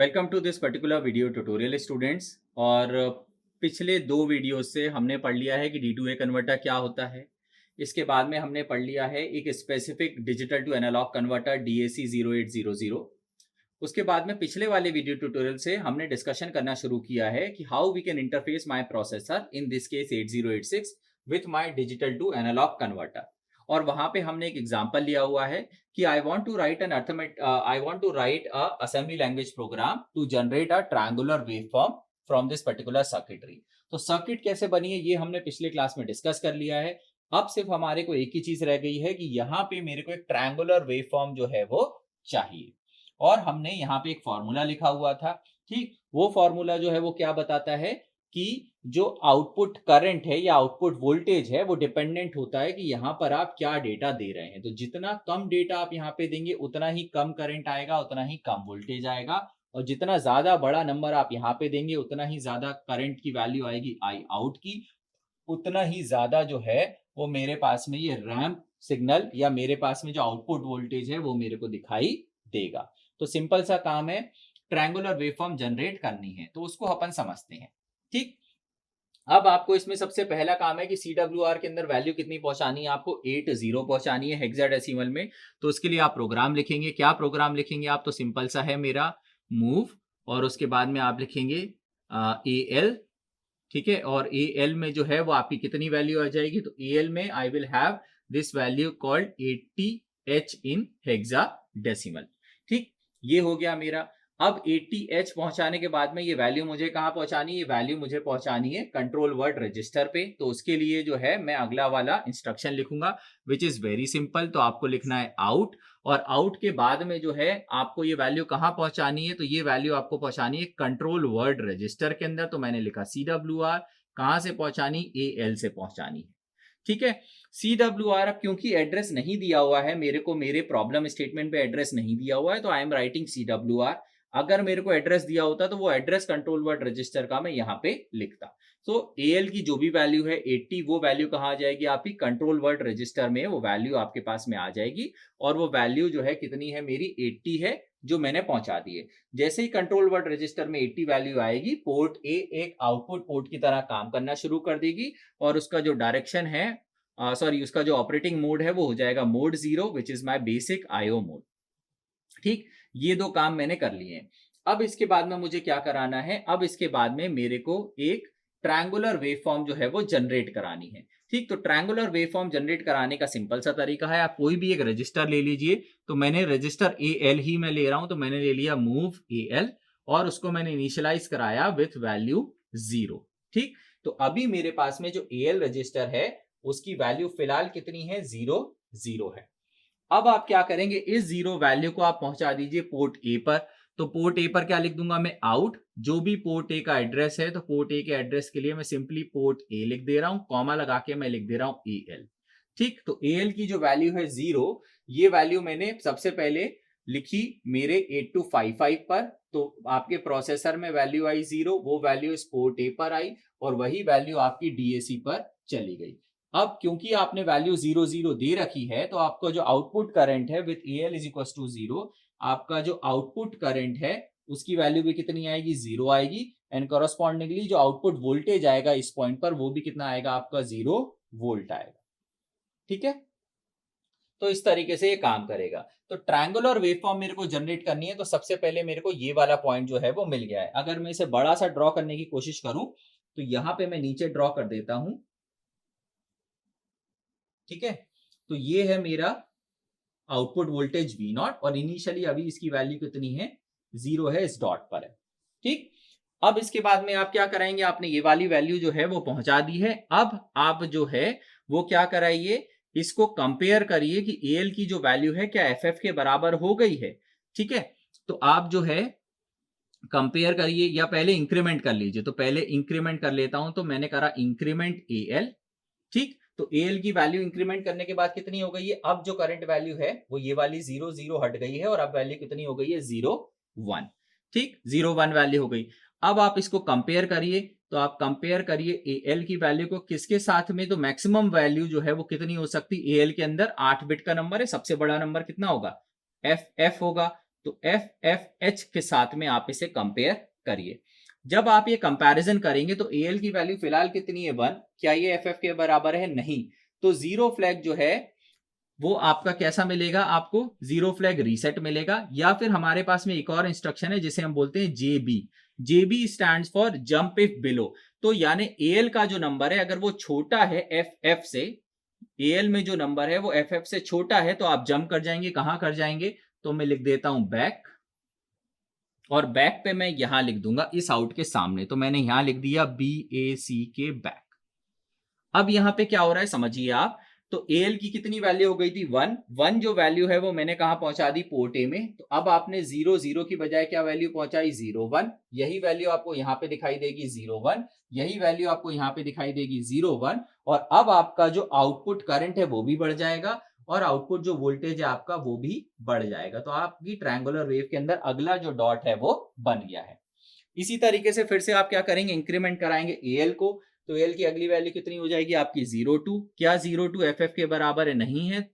Welcome to this particular video tutorial students. और पिछले दो वीडियो से हमने पढ़ लिया है कि डी टू ए कन्वर्टर क्या होता है। इसके बाद में हमने पढ़ लिया है एक specific digital to analog converter DAC 0800। उसके बाद में पिछले वाले वीडियो ट्यूटोरियल से हमने डिस्कशन करना शुरू किया है कि how we can interface my processor in this case 8086 with my digital to analog converter. और वहां पे हमने एक एग्जांपल लिया हुआ है कि I want to write a assembly language program to generate a triangular waveform from this particular circuitry. तो सर्किट कैसे बनी है ये हमने पिछले क्लास में डिस्कस कर लिया है। अब सिर्फ हमारे को एक ही चीज रह गई है कि यहाँ पे मेरे को एक ट्रायंगुलर वेवफॉर्म जो है वो चाहिए। और हमने यहाँ पे एक फॉर्मूला लिखा हुआ था। ठीक, वो फॉर्मूला जो है वो क्या बताता है कि जो आउटपुट करंट है या आउटपुट वोल्टेज है वो डिपेंडेंट होता है कि यहाँ पर आप क्या डेटा दे रहे हैं। तो जितना कम डेटा आप यहाँ पे देंगे उतना ही कम करंट आएगा, उतना ही कम वोल्टेज आएगा। और जितना ज्यादा बड़ा नंबर आप यहाँ पे देंगे उतना ही ज्यादा करंट की वैल्यू आएगी आई आउट की, उतना ही ज्यादा जो है वो मेरे पास में ये रैंप सिग्नल या मेरे पास में जो आउटपुट वोल्टेज है वो मेरे को दिखाई देगा। तो सिंपल सा काम है, ट्रायंगुलर वेवफॉर्म जनरेट करनी है तो उसको अपन समझते हैं। ठीक, अब आपको इसमें सबसे पहला काम है कि CWR के अंदर वैल्यू कितनी पहुंचानी है, आपको 80 पहुंचानी है हेक्साडेसिमल में। तो उसके लिए आप प्रोग्राम लिखेंगे। क्या प्रोग्राम लिखेंगे आप? तो सिंपल सा है मेरा मूव, और उसके बाद में आप लिखेंगे AL। ठीक है, और AL में जो है वो आपकी कितनी वैल्यू आ जाएगी? तो AL में I will have this value called 80H in hexadecimal. ठीक, ये हो गया मेरा। अब 80H पहुंचाने के बाद में ये वैल्यू मुझे कहां पहुंचानी है? ये वैल्यू मुझे पहुंचानी है कंट्रोल वर्ड रजिस्टर पे। तो उसके लिए जो है मैं अगला वाला इंस्ट्रक्शन लिखूंगा विच इज वेरी सिंपल। तो आपको लिखना है आउट, और आउट के बाद में जो है आपको ये वैल्यू कहां पहुंचानी है? तो ये वैल्यू आपको पहुंचानी है कंट्रोल वर्ड रजिस्टर के अंदर। तो मैंने लिखा CWR, कहां से पहुंचानी? AL से पहुंचानी है। ठीक है, CWR अब क्योंकि एड्रेस नहीं दिया हुआ है मेरे को, मेरे प्रॉब्लम स्टेटमेंट पे एड्रेस नहीं दिया हुआ है, तो आई एम राइटिंग CWR। अगर मेरे को एड्रेस दिया होता तो वो एड्रेस कंट्रोल वर्ड रजिस्टर का मैं यहाँ पे लिखता। तो AL की जो भी वैल्यू है 80, वो वैल्यू कहाँ आ जाएगी? आपकी कंट्रोल वर्ड रजिस्टर में वो वैल्यू आपके पास में आ जाएगी। और वो वैल्यू जो है कितनी है? मेरी 80 है, जो मैंने पहुंचा दी है। जैसे ही कंट्रोल वर्ड रजिस्टर में 80 वैल्यू आएगी, पोर्ट A एक आउटपुट पोर्ट की तरह काम करना शुरू कर देगी। और उसका जो डायरेक्शन है, सॉरी, उसका जो ऑपरेटिंग मोड है वो हो जाएगा mode 0 which is my basic IO mode. ठीक, ये दो काम मैंने कर लिए हैं। अब इसके बाद में मुझे क्या कराना है? अब इसके बाद में मेरे को एक ट्रायंगुलर वेवफॉर्म जो है वो जनरेट करानी है। ठीक, तो ट्रायंगुलर वेवफॉर्म जनरेट कराने का सिंपल सा तरीका है, आप कोई भी एक रजिस्टर ले लीजिए। तो मैंने रजिस्टर AL ही मैं ले रहा हूं, तो मैंने ले लिया मूव AL, और उसको मैंने इनिशियलाइज कराया विथ वैल्यू 0। ठीक, तो अभी मेरे पास में जो AL रजिस्टर है उसकी वैल्यू फिलहाल कितनी है? 0 0 है। अब आप क्या करेंगे? इस 0 वैल्यू को आप पहुंचा दीजिए पोर्ट A पर। तो पोर्ट A पर क्या लिख दूंगा मैं? आउट। जो भी पोर्ट A का एड्रेस है, तो पोर्ट A के एड्रेस के लिए मैं सिंपली पोर्ट A लिख दे रहा हूं, कॉमा लगा के मैं लिख दे रहा हूं AL। ठीक, तो AL की जो वैल्यू है 0, ये वैल्यू मैंने सबसे पहले लिखी मेरे 8255 पर। तो आपके प्रोसेसर में वैल्यू आई 0, वो वैल्यू इस पोर्ट A पर आई, और वही वैल्यू आपकी DAC पर चली गई। अब क्योंकि आपने वैल्यू 0 0 दे रखी है, तो आपका जो आउटपुट करंट है with AL is equal to 0, आपका जो आउटपुट करंट है उसकी वैल्यू भी कितनी आएगी? 0 आएगी। एंड कॉरस्पॉन्डिंगली जो आउटपुट वोल्टेज आएगा इस पॉइंट पर वो भी कितना आएगा? आपका 0 वोल्ट आएगा। ठीक है, तो इस तरीके से ये काम करेगा। तो ट्रायंगुलर वेवफॉर्म मेरे को जनरेट करनी है, तो सबसे पहले मेरे को ये वाला पॉइंट जो है वो मिल गया है। अगर मैं इसे बड़ा सा ड्रॉ करने की कोशिश करूं तो यहां पे मैं नीचे ड्रॉ कर देता हूं। ठीक है, तो ये है मेरा आउटपुट वोल्टेज V0, और इनिशियली अभी इसकी वैल्यू कितनी है? 0 है, इस डॉट पर है। ठीक, अब इसके बाद में आप क्या कराएंगे? आपने ये वाली वैल्यू जो है वो पहुंचा दी है। अब आप जो है वो क्या कराइए? इसको कंपेयर करिए कि AL की जो वैल्यू है क्या FF के बराबर हो गई है। ठीक है, तो आप जो है कंपेयर करिए, या पहले इंक्रीमेंट कर लीजिए। तो पहले इंक्रीमेंट कर लेता हूं, तो मैंने करा इंक्रीमेंट AL। ठीक, तो AL की वैल्यू इंक्रीमेंट करने के बाद कितनी हो गई है? अब जो करंट वैल्यू है वो ये वाली 0 0 हट गई है, और अब वैल्यू कितनी हो गई है? 0 1। ठीक, 0 1 वैल्यू हो गई। अब आप इसको कंपेयर करिए, तो आप कंपेयर करिए AL की वैल्यू को किसके साथ में? तो मैक्सिमम वैल्यू जो है वो कितनी हो सकती है? AL के अंदर 8 बिट का नंबर है, सबसे बड़ा नंबर कितना होगा? FF होगा। तो FFH के साथ में आप इसे कंपेयर करिए। जब आप ये कंपैरिजन करेंगे तो AL की वैल्यू फिलहाल कितनी है 1, क्या ये FF के बराबर है? नहीं। तो जीरो फ्लैग जो है वो आपका कैसा मिलेगा? आपको जीरो फ्लैग रीसेट मिलेगा, या फिर हमारे पास में एक और इंस्ट्रक्शन है जिसे हम बोलते हैं JB। JB stands for jump if below. तो यानी AL का जो नंबर है अगर वो छोटा है FF से, AL में जो नंबर है वो FF से छोटा है, तो आप जंप कर जाएंगे। कहां कर जाएंगे? तो मैं लिख देता हूं बैक, और बैक पे मैं यहां लिख दूंगा इस आउट के सामने, तो मैंने यहां लिख दिया BACK बैक। अब यहां पे क्या हो रहा है समझिए आप। तो AL की कितनी वैल्यू हो गई थी? 1 जो वैल्यू है वो मैंने कहा पहुंचा दी पोर्ट ए में। तो अब आपने 0 की बजाय क्या वैल्यू पहुंचाई? 0 1। यही वैल्यू आपको यहां पे दिखाई देगी 0 1, यही वैल्यू आपको यहां पे दिखाई देगी 0 1। और अब आपका जो आउटपुट करंट है वो भी बढ़ जाएगा, और आउटपुट जो वोल्टेज है आपका वो भी बढ़ जाएगा। तो आपकी ट्रायंगुलर वेव के अंदर अगला जो डॉट है वो बन गया है। इसी तरीके से फिर से आप क्या करेंगे? इंक्रीमेंट कराएंगे AL को। तो AL की अगली वैल्यू कितनी हो जाएगी आपकी? 0 2। क्या 0 2 FF के बराबर है? नहीं है।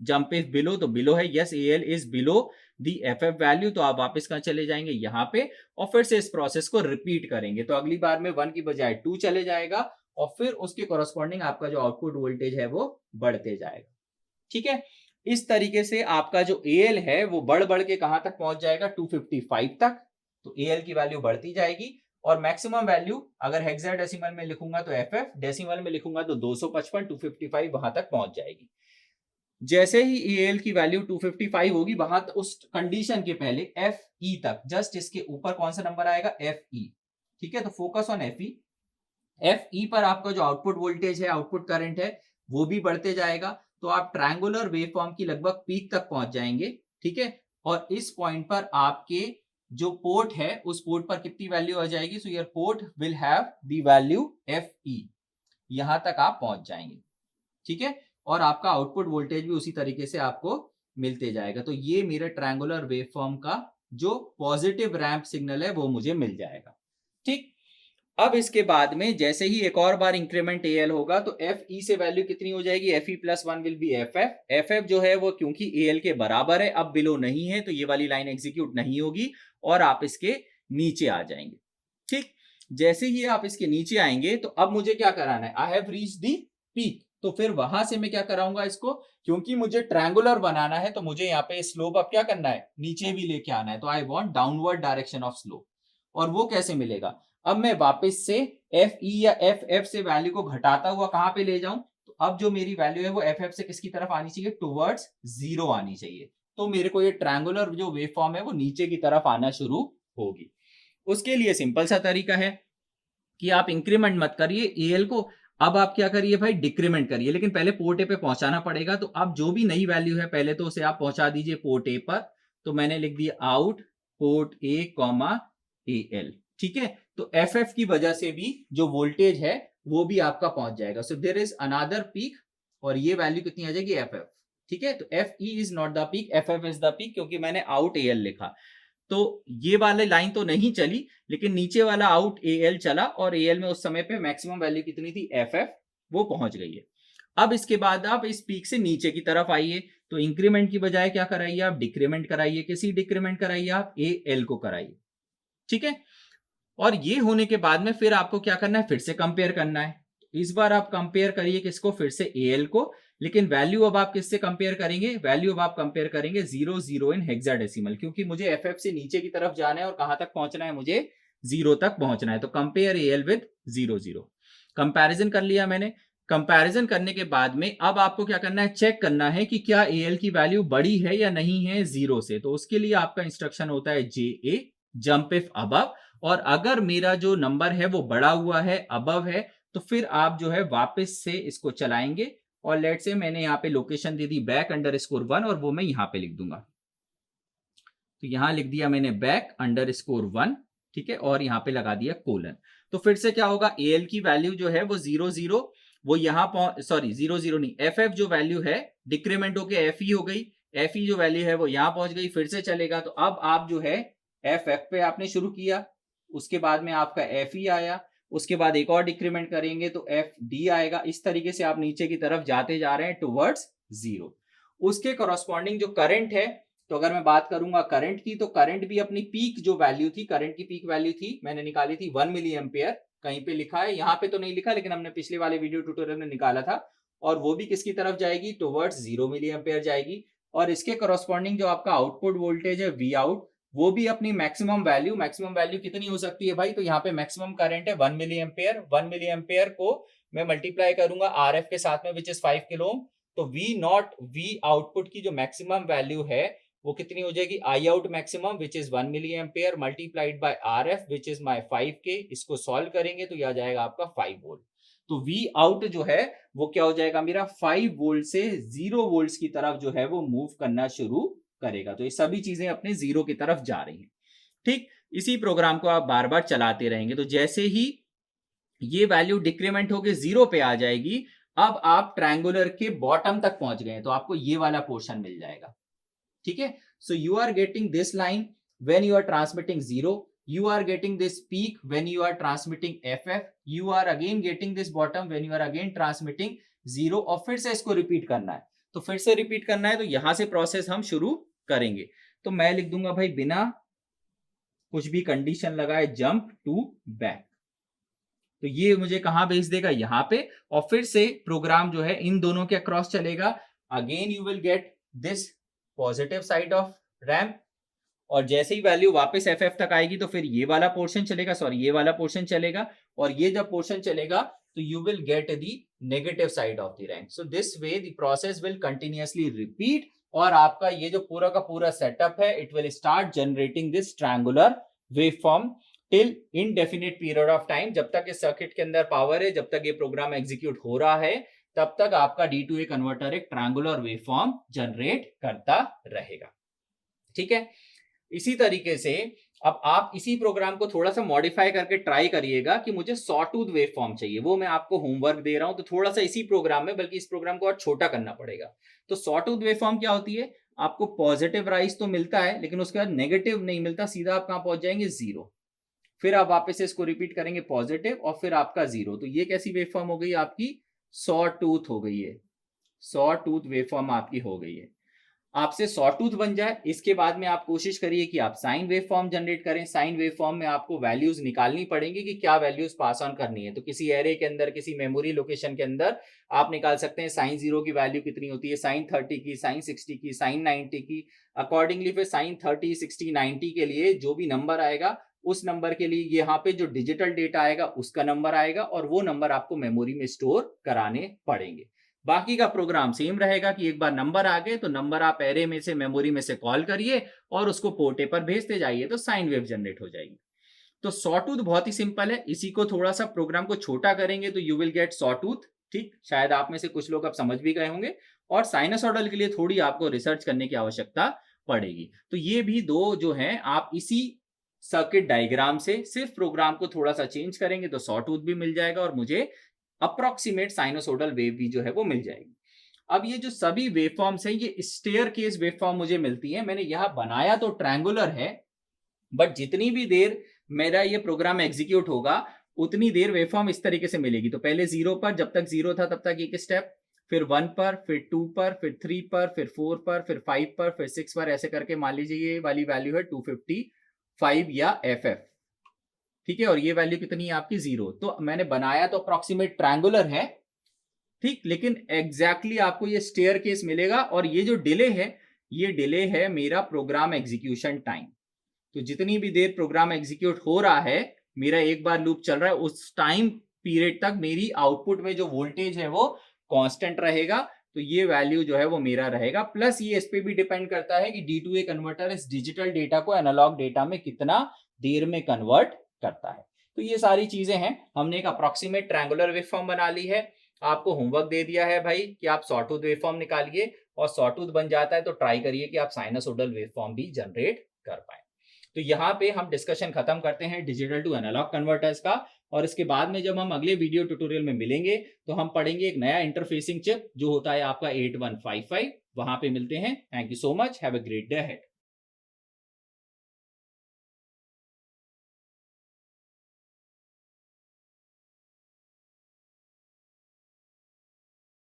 जंप इफ बिलो, तो बिलो है। Yes, AL is below the FF value. तो आप वापस कहां चले जाएंगे? यहां पे, और फिर से इस प्रोसेस को रिपीट करेंगे। तो अगली बार में 1 की बजाय 2 चले जाएगा, और फिर उसके कॉरस्पॉन्डिंग आपका जो आउटपुट वोल्टेज है वो बढ़ते जाएगा। ठीक है। इस तरीके से आपका जो AL है वो बढ़ बढ़ के कहां तक पहुंच जाएगा? 255 तक। तो AL की वैल्यू बढ़ती जाएगी, और मैक्सिमम वैल्यू अगर हेक्साडेसिमल में लिखूंगा तो FF, डेसिमल में लिखूंगा तो 255, 255 वहां तक पहुंच जाएगी। जैसे ही AL की वैल्यू 255 होगी, वहां उस कंडीशन के पहले FE तक, जस्ट इसके ऊपर कौन सा नंबर आएगा? FE। ठीक है, तो फोकस ऑन FE। FE पर आपका जो आउटपुट वोल्टेज है, आउटपुट करंट है, वो भी बढ़ते जाएगा। तो आप ट्रायंगुलर वेवफॉर्म की लगभग पीक तक पहुंच जाएंगे। ठीक है, और इस पॉइंट पर आपके जो पोर्ट है उस पोर्ट पर कितनी वैल्यू आ जाएगी? So your port will have the value FE। यहां तक आप पहुंच जाएंगे। ठीक है, और आपका आउटपुट वोल्टेज भी उसी तरीके से आपको मिलते जाएगा। तो ये मेरे ट्रायंगुलर वेवफॉर्म का जो पॉजिटिव रैंप सिग्नल है वो मुझे मिल जाएगा। ठीक। अब इसके बाद में जैसे ही एक और बार इंक्रीमेंट AL होगा तो FE से वैल्यू कितनी हो जाएगी? FE plus 1 will be FF। FF जो है वो क्योंकि AL के बराबर है, अब बिलो नहीं है, तो ये वाली लाइन एग्जीक्यूट नहीं होगी, और आप इसके नीचे आ जाएंगे। ठीक। जैसे ही आप इसके नीचे आएंगे तो अब मुझे क्या कराना है? I have reach the peak. तो फिर वहां से मैं क्या कराऊंगा इसको? क्योंकि मुझे ट्रायंगुलर बनाना है तो मुझे यहाँ पे स्लोप अब क्या करना है? नीचे भी लेके आना है। तो I want downward direction of slope. और वो कैसे मिलेगा? अब मैं वापस से FE या FF से वैल्यू को घटाता हुआ कहां पे ले जाऊं? तो अब जो मेरी वैल्यू है वो FF से किसकी तरफ आनी चाहिए? टुवर्ड्स 0 आनी चाहिए। तो मेरे को ये ट्रायंगुलर जो वेव फॉर्म है वो नीचे की तरफ आना शुरू होगी। उसके लिए सिंपल सा तरीका है कि आप इंक्रीमेंट मत करिए AL को, अब आप क्या करिए भाई? डिक्रीमेंट करिए। लेकिन पहले पोर्ट ए पे पहुंचाना पड़ेगा। तो अब जो भी नई वैल्यू है पहले तो उसे आप पहुंचा दीजिए पोर्ट ए पर। तो मैंने लिख दिया out port A comma AL। ठीक है, तो FF की वजह से भी जो वोल्टेज है वो भी आपका पहुंच जाएगा। So there is another peak, और ये वैल्यू कितनी आ जाएगी? FF। ठीक है, तो FE is not the peak, FF is the peak, क्योंकि मैंने आउट AL लिखा। तो ये वाली लाइन तो नहीं चली, लेकिन नीचे वाला आउट AL चला, और AL में उस समय पे मैक्सिमम वैल्यू कितनी थी? FF। वो पहुंच गई है। अब इसके बाद आप इस पीक से नीचे की तरफ आइए। तो इंक्रीमेंट की बजाय क्या कराइए? आप डिक्रीमेंट कराइए। किसी डिक्रीमेंट कराइए? आप AL को कराइए। ठीक है, और ये होने के बाद में फिर आपको क्या करना है? फिर से कंपेयर करना है। इस बार आप कंपेयर करिए किसको? फिर से AL को। लेकिन वैल्यू अब आप किससे कंपेयर करेंगे? वैल्यू अब आप कंपेयर करेंगे 0 इन हेक्साडेसिमल, क्योंकि मुझे FF से नीचे की तरफ जाना है और कहां तक पहुंचना है? मुझे 0 तक पहुंचना है। तो कंपेयर AL विद 0 कंपैरिजन कर लिया मैंने। कंपैरिजन करने के बाद में अब आपको क्या करना है? चेक करना है कि क्या AL की वैल्यू बड़ी है या नहीं है 0 से। तो उसके लिए आपका इंस्ट्रक्शन होता है JA, जंप इफ अबव। और अगर मेरा जो नंबर है वो बड़ा हुआ है, अबव है, तो फिर आप जो है वापस से इसको चलाएंगे। और लेट से मैंने यहाँ पे लोकेशन दे दी back_1, और वो मैं यहाँ पे लिख दूंगा। तो यहां लिख दिया मैंने back_1। ठीक है, और यहाँ पे लगा दिया कोलन। तो फिर से क्या होगा? AL की वैल्यू जो है वो 0 वो यहाँ सॉरी 0 नहीं, FF जो वैल्यू है डिक्रीमेंट होके FE हो गई। FE जो वैल्यू है वो यहाँ पहुंच गई। फिर से चलेगा तो अब आप जो है FF पे आपने शुरू किया, उसके बाद में आपका FE आया, उसके बाद एक और डिक्रीमेंट करेंगे तो FD आएगा। इस तरीके से आप नीचे की तरफ जाते जा रहे हैं टुवर्ड्स 0। उसके कॉरस्पॉन्डिंग जो करंट है तो अगर मैं बात करूंगा करंट की, तो करंट भी अपनी पीक जो वैल्यू थी, करंट की पीक वैल्यू थी, मैंने निकाली थी 1 मिली एम्पियर, कहीं पे लिखा है, यहाँ पे तो नहीं लिखा, लेकिन हमने पिछले वाले वीडियो ट्यूटोरियल में निकाला था, और वो भी किसकी तरफ जाएगी, टुवर्ड्स 0 मिली एम्पियर जाएगी। और इसके करस्पॉन्डिंग जो आपका आउटपुट वोल्टेज है वी आउट, वो भी अपनी मैक्सिमम वैल्यू कितनी हो सकती है भाई, तो यहाँ पे मैक्सिमम करंट है 1 मिली एम्पियर, 1 मिली एम्पियर को मैं मल्टीप्लाई करूंगा आर एफ के साथ में, विच इज 5 किलो, तो वी नॉट, वी आउटपुट की जो मैक्सिमम वैल्यू है वो कितनी हो जाएगी, I out maximum which is 1 milli ampere multiplied by R F which is my 5K। इसको सॉल्व करेंगे तो यह आ जाएगा आपका 5 वोल्ट। तो वी आउट जो है वो क्या हो जाएगा मेरा, 5 वोल्ट से 0 वोल्ट की तरफ जो है वो मूव करना शुरू करेगा। तो ये सभी चीजें अपने 0 की तरफ जा रही हैं। ठीक, इसी प्रोग्राम को आप बार बार चलाते रहेंगे, तो जैसे ही ये वैल्यू डिक्रीमेंट होकर 0 पे आ जाएगी, अब आप ट्रायंगुलर के बॉटम तक पहुंच गए, तो आपको ये वाला पोर्शन मिल जाएगा। ठीक है, so you are getting this line when you are transmitting 0, you are getting this peak when you are transmitting FF, you are again getting this bottom when you are again transmitting 0, और फिर से इसको repeat करना है। तो फिर से repeat करना है, तो यहां से प्रोसेस हम शुरू करेंगे। तो मैं लिख दूंगा भाई बिना कुछ भी कंडीशन लगाए जंप टू बैक, तो ये मुझे कहां भेज देगा, यहां पे, और फिर से प्रोग्राम जो है इन दोनों के अक्रॉस चलेगा। Again you will get this positive side of ramp, और जैसे ही वैल्यू वापस FF तक आएगी तो फिर ये वाला पोर्शन चलेगा, सॉरी ये वाला पोर्शन चलेगा, और ये जब पोर्शन चलेगा तो you will get the negative side of the rank. So this way the process will continuously repeat, और आपका ये जो पूरा का पूरा सेटअप है, it will start generating this triangular waveform till indefinite period of time. जब तक इस सर्किट के अंदर पावर है, जब तक ये प्रोग्राम एग्जीक्यूट हो रहा है, तब तक आपका D2A कन्वर्टर एक ट्रायंगुलर वेवफॉर्म जनरेट करता रहेगा। ठीक है, इसी तरीके से अब आप इसी प्रोग्राम को थोड़ा सा मॉडिफाई करके ट्राई करिएगा कि मुझे सॉटूथ वेवफॉर्म चाहिए, वो मैं आपको होमवर्क दे रहा हूं, तो थोड़ा सा इसी प्रोग्राम में, बल्कि इस प्रोग्राम को और छोटा करना पड़ेगा। तो सॉटूथ वेवफॉर्म क्या होती है, आपको पॉजिटिव राइज तो मिलता है, लेकिन उसके बाद नेगेटिव नहीं मिलता, सीधा आप कहां पहुंच जाएंगे, 0, फिर आप वापस इसको रिपीट करेंगे पॉजिटिव, और फिर आपका 0। तो ये कैसी वेवफॉर्म हो गई आपकी, सॉटूथ हो गई है, सॉटूथ वेवफॉर्म आपकी हो गई है। आपसे सॉटूथ बन जाए, इसके बाद में आप कोशिश करिए कि आप साइन वेव फॉर्म जनरेट करें। साइन वेव फॉर्म में आपको वैल्यूज निकालनी पड़ेंगी कि क्या वैल्यूज पास ऑन करनी है। तो किसी एरे के अंदर, किसी मेमोरी लोकेशन के अंदर आप निकाल सकते हैं साइन 0 की वैल्यू कितनी होती है, साइन 30 की, साइन 60 की, साइन 90 की। अकॉर्डिंगली फिर साइन 30, 60, 90 के लिए जो भी नंबर आएगा, उस नंबर के लिए यहाँ पे जो डिजिटल डेटा आएगा उसका नंबर आएगा, और वो नंबर आपको मेमोरी में स्टोर कराने पड़ेंगे। बाकी का प्रोग्राम सेम रहेगा कि एक बार नंबर आ गए तो नंबर आप एरे में से, मेमोरी में से कॉल करिए और उसको पोर्ट ए पर भेजते जाइए, तो साइन वेव जनरेट हो जाएगी। तो सॉटूथ बहुत ही सिंपल है, इसी को थोड़ा सा प्रोग्राम को छोटा करेंगे तो यू विल गेट सॉटूथ। ठीक, शायद आप में से कुछ लोग अब समझ भी गए होंगे, और साइनसॉइडल के लिए थोड़ी आपको रिसर्च करने की आवश्यकता पड़ेगी। तो ये भी दो जो हैं, आप इसी सर्किट डायग्राम से सिर्फ प्रोग्राम को थोड़ा सा चेंज करेंगे तो सॉटूथ भी मिल जाएगा, और मुझे अप्रोक्सीमेट साइनोसोडल वेव भी जो है वो मिल जाएगी। अब ये जो सभी वेवफॉर्म्स हैं, ये स्टेयर केस वेवफॉर्म मुझे मिलती है। मैंने यहां बनाया तो ट्रायंगुलर है, बट जितनी भी देर मेरा ये प्रोग्राम एग्जीक्यूट होगा, उतनी देर वेवफॉर्म इस तरीके से मिलेगी। तो पहले 0 पर, जब तक 0 था तब तक एक स्टेप, फिर 1 पर, फिर 2 पर, फिर 3 पर, फिर 4 पर, फिर 5 पर, फिर 6 पर, ऐसे करके मान लीजिए ये वाली वैल्यू है 255 या FF। ठीक है, और ये वैल्यू कितनी है आपकी, 0। तो मैंने बनाया तो अप्रोक्सीमेट ट्रायंगुलर है, ठीक, लेकिन एग्जैक्टली आपको ये स्टेयर केस मिलेगा, और ये जो डिले है, ये डिले है मेरा प्रोग्राम एग्जीक्यूशन टाइम। तो जितनी भी देर प्रोग्राम एग्जीक्यूट हो रहा है, मेरा एक बार लूप चल रहा है, उस टाइम पीरियड तक मेरी आउटपुट में जो वोल्टेज है वो कांस्टेंट रहेगा। तो ये वैल्यू जो है वो मेरा रहेगा। प्लस ये इस पे भी डिपेंड करता है कि D2A कन्वर्टर इस डिजिटल डेटा को एनालॉग डेटा में कितना देर में कन्वर्ट करता है। तो ये सारी चीजें हैं, हमने एक अप्रोक्सीमेट ट्रायंगुलर वेवफॉर्म बना ली है। आपको होमवर्क दे दिया है भाई कि आप सॉटूथ वेवफॉर्म निकालिए, और सॉटूथ बन जाता है तो ट्राई करिए कि आप साइनसोइडल वेवफॉर्म भी जनरेट कर पाए। तो यहाँ पे हम डिस्कशन खत्म करते हैं डिजिटल टू एनालॉग कन्वर्टर्स का, और इसके बाद में जब हम अगले वीडियो ट्यूटोरियल में मिलेंगे तो हम पढ़ेंगे एक नया इंटरफेसिंग चिप जो होता है आपका 8155। वहां पे मिलते हैं। Thank you so much, have a great day ahead.